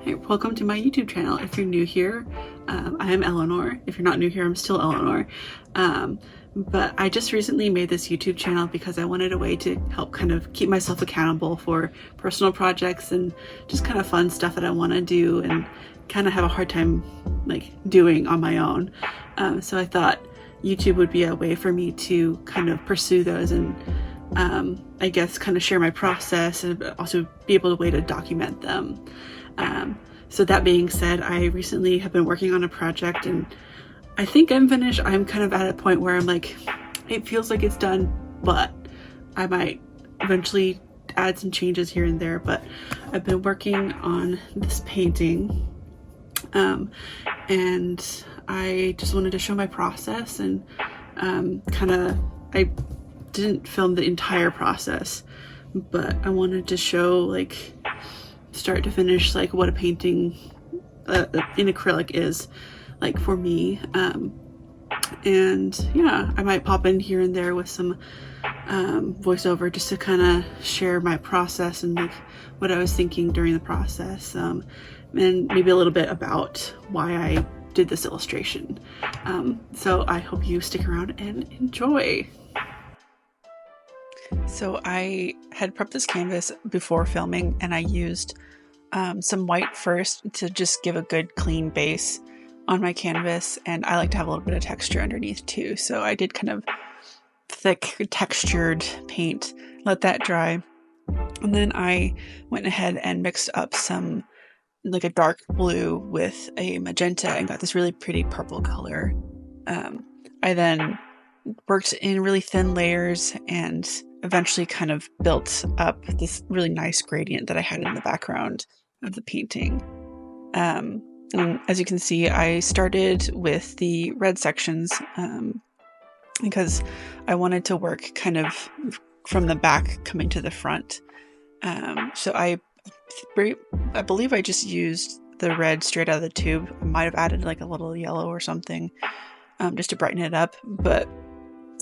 Hey, welcome to my YouTube channel. If you're new here, I am Eleanor. If you're not new here, I'm still Eleanor. But I just recently made this YouTube channel because I wanted a way to help kind of keep myself accountable for personal projects and just kind of fun stuff that I want to do and kind of have a hard time like doing on my own. So I thought YouTube would be a way for me to kind of pursue those and I guess kind of share my process and also be able to way to document them. So that being said, I recently have been working on a project and I think I'm finished. I'm kind of at a point where I'm like, it feels like it's done, but I might eventually add some changes here and there. But I've been working on this painting and I just wanted to show my process and I didn't film the entire process, but I wanted to show like start to finish like what a painting in acrylic is like for me. And yeah, I might pop in here and there with some voiceover just to kind of share my process and like what I was thinking during the process, and maybe a little bit about why I did this illustration. So I hope you stick around and enjoy. So I had prepped this canvas before filming and I used some white first to just give a good clean base on my canvas, and I like to have a little bit of texture underneath too, so I did kind of thick textured paint, let that dry, and then I went ahead and mixed up some like a dark blue with a magenta and got this really pretty purple color. I then worked in really thin layers and eventually kind of built up this really nice gradient that I had in the background of the painting. And as you can see, I started with the red sections because I wanted to work kind of from the back coming to the front. So I believe I just used the red straight out of the tube. I might have added like a little yellow or something just to brighten it up, but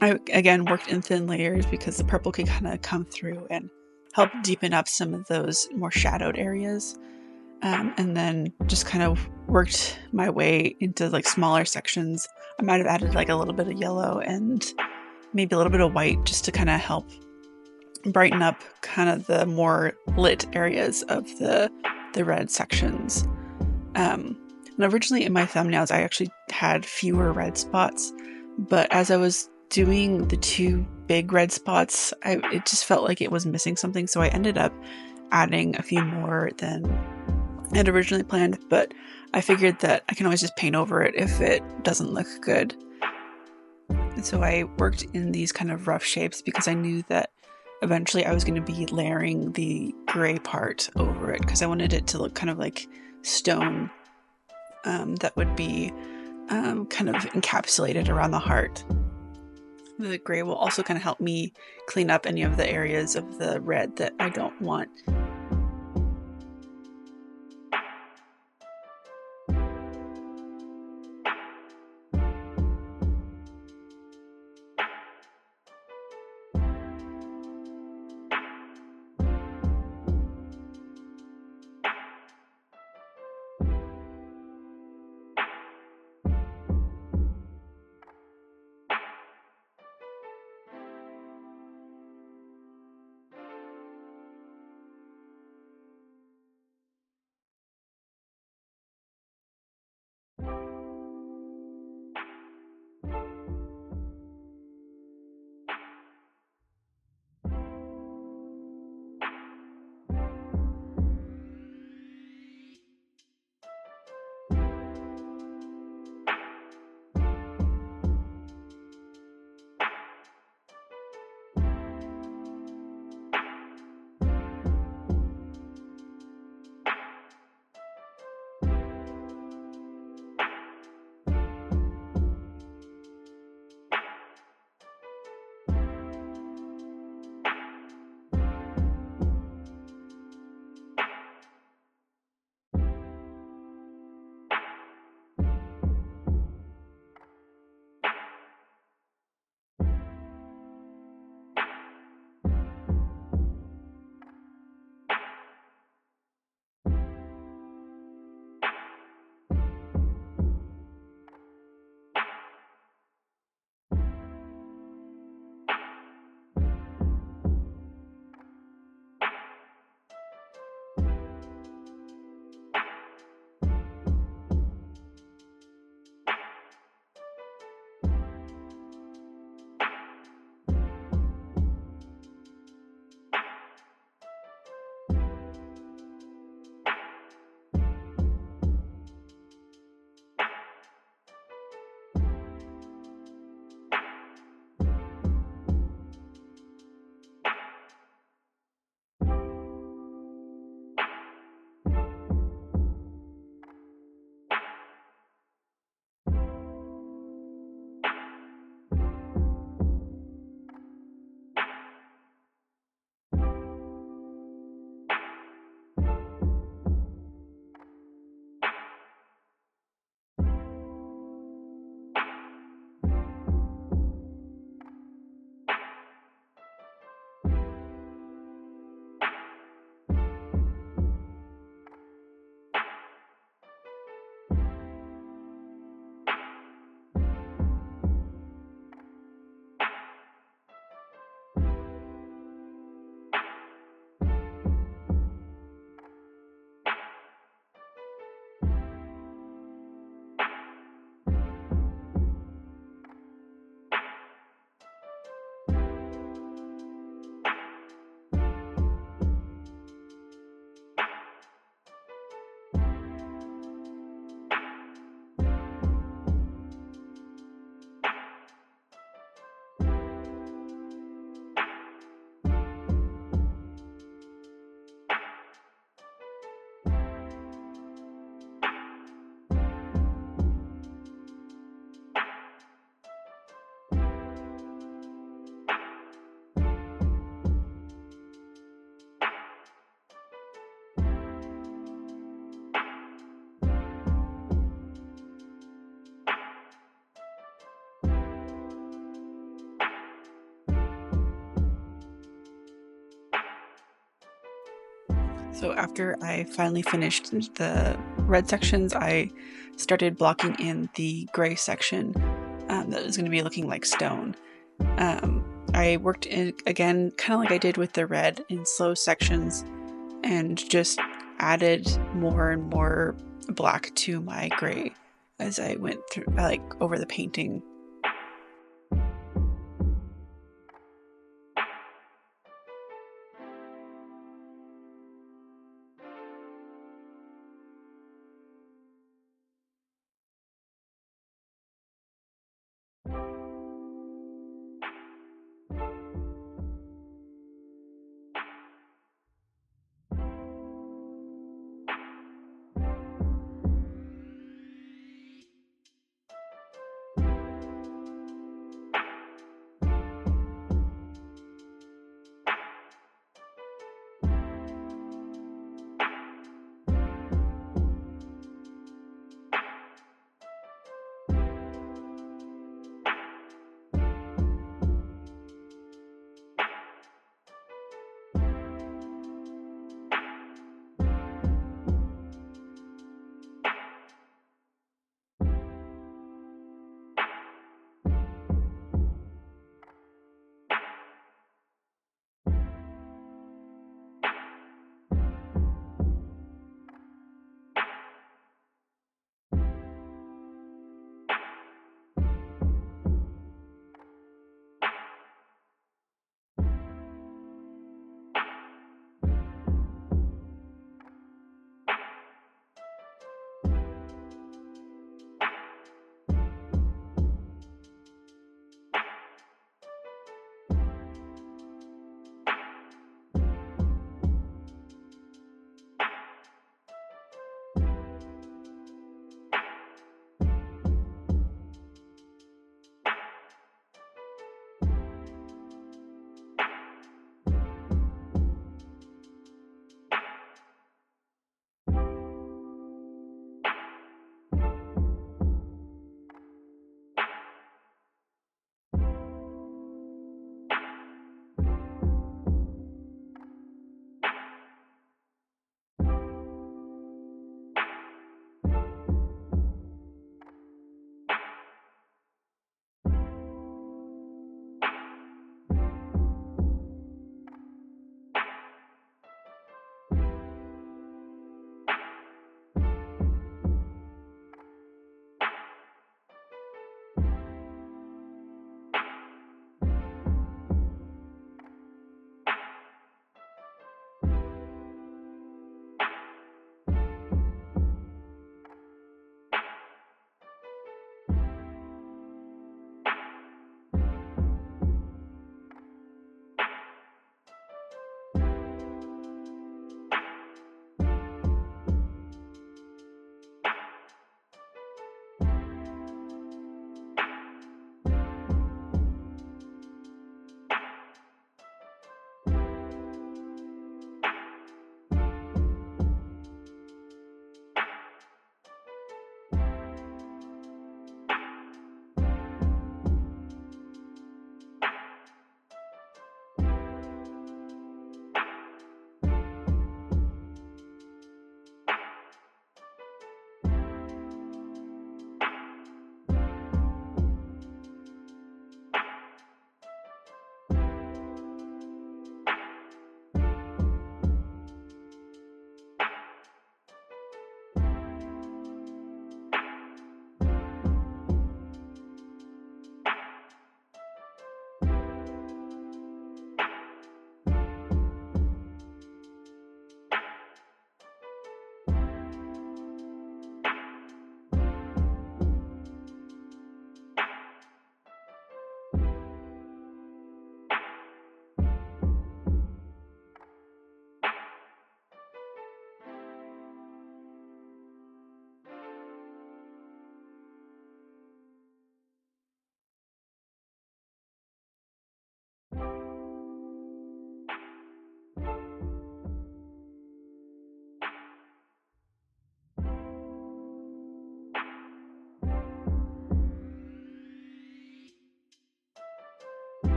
I again worked in thin layers because the purple could kind of come through and help deepen up some of those more shadowed areas. And then just kind of worked my way into like smaller sections. I might have added like a little bit of yellow and maybe a little bit of white just to kind of help brighten up kind of the more lit areas of the red sections. And originally in my thumbnails, I actually had fewer red spots, but as I was doing the two big red spots, it just felt like it was missing something, so I ended up adding a few more than I had originally planned, but I figured that I can always just paint over it if it doesn't look good. And so I worked in these kind of rough shapes because I knew that eventually I was going to be layering the gray part over it because I wanted it to look kind of like stone that would be kind of encapsulated around the heart. The gray will also kind of help me clean up any of the areas of the red that I don't want. So after I finally finished the red sections, I started blocking in the gray section that was going to be looking like stone. I worked in, again, kind of like I did with the red, in slow sections, and just added more and more black to my gray as I went through, like, over the painting.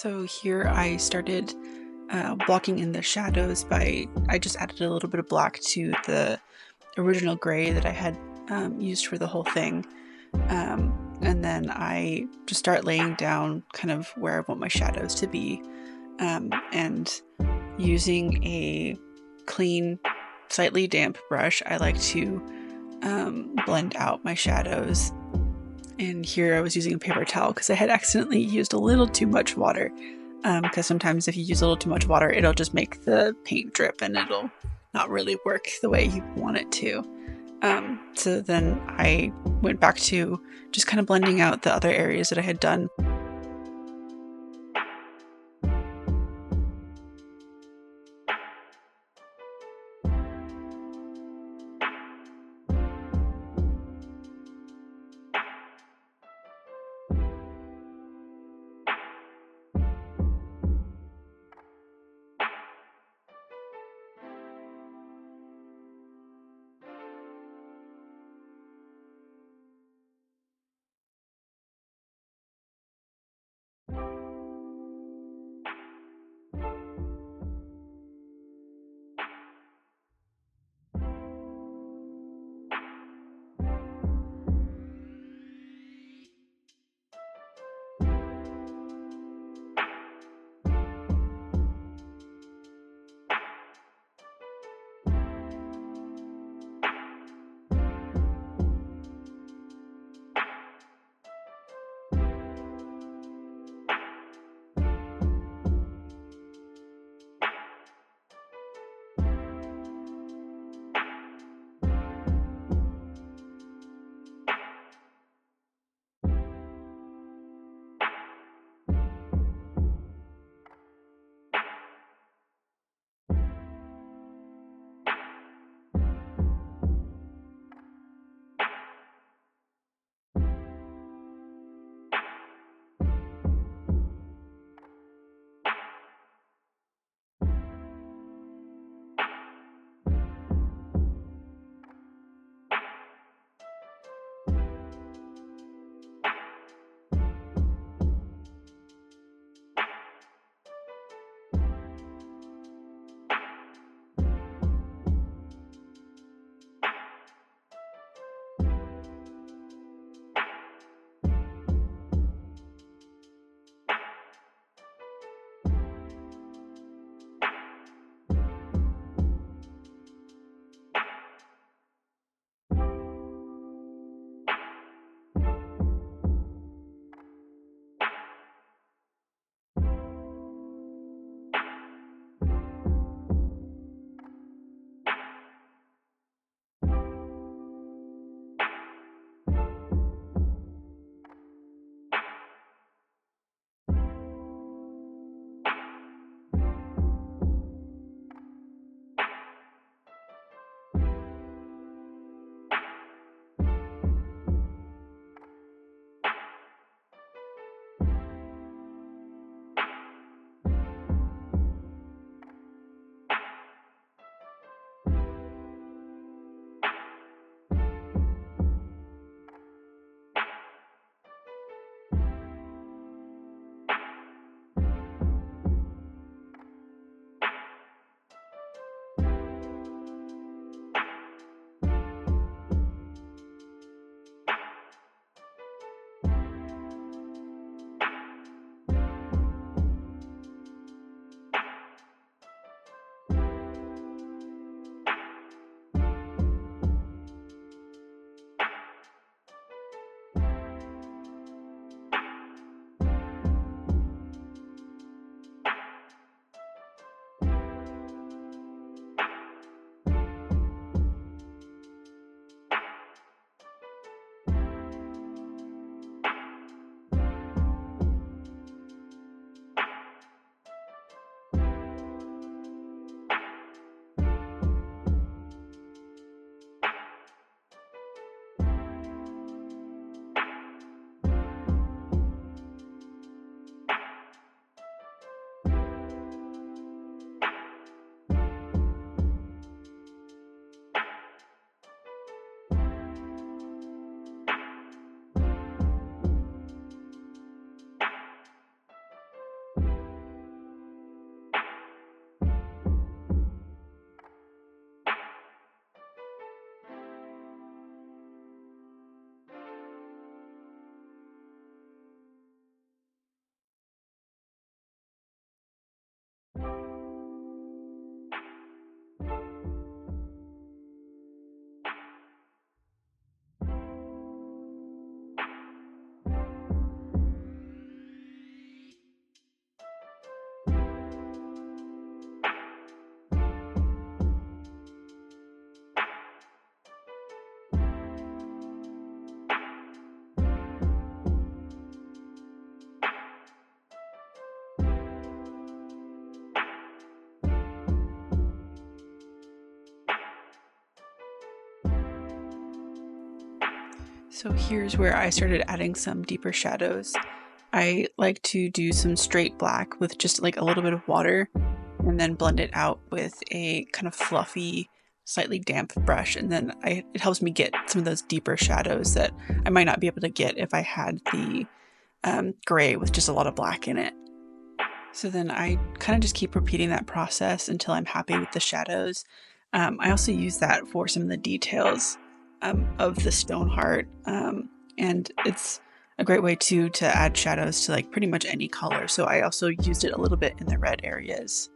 So here I started blocking in the shadows I just added a little bit of black to the original gray that I had used for the whole thing. And then I just start laying down kind of where I want my shadows to be, and using a clean, slightly damp brush, I like to blend out my shadows. And here I was using a paper towel because I had accidentally used a little too much water. Because sometimes if you use a little too much water, it'll just make the paint drip and it'll not really work the way you want it to. So then I went back to just kind of blending out the other areas that I had done. So here's where I started adding some deeper shadows. I like to do some straight black with just like a little bit of water and then blend it out with a kind of fluffy, slightly damp brush. And then it helps me get some of those deeper shadows that I might not be able to get if I had the gray with just a lot of black in it. So then I kind of just keep repeating that process until I'm happy with the shadows. I also use that for some of the details of the stone heart. And it's a great way too to add shadows to like pretty much any color. So I also used it a little bit in the red areas.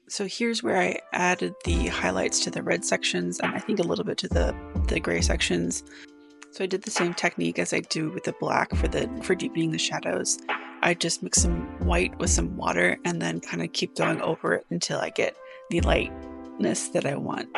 So here's where I added the highlights to the red sections, and I think a little bit to the gray sections. So I did the same technique as I do with the black for deepening the shadows. I just mix some white with some water and then kind of keep going over it until I get the lightness that I want.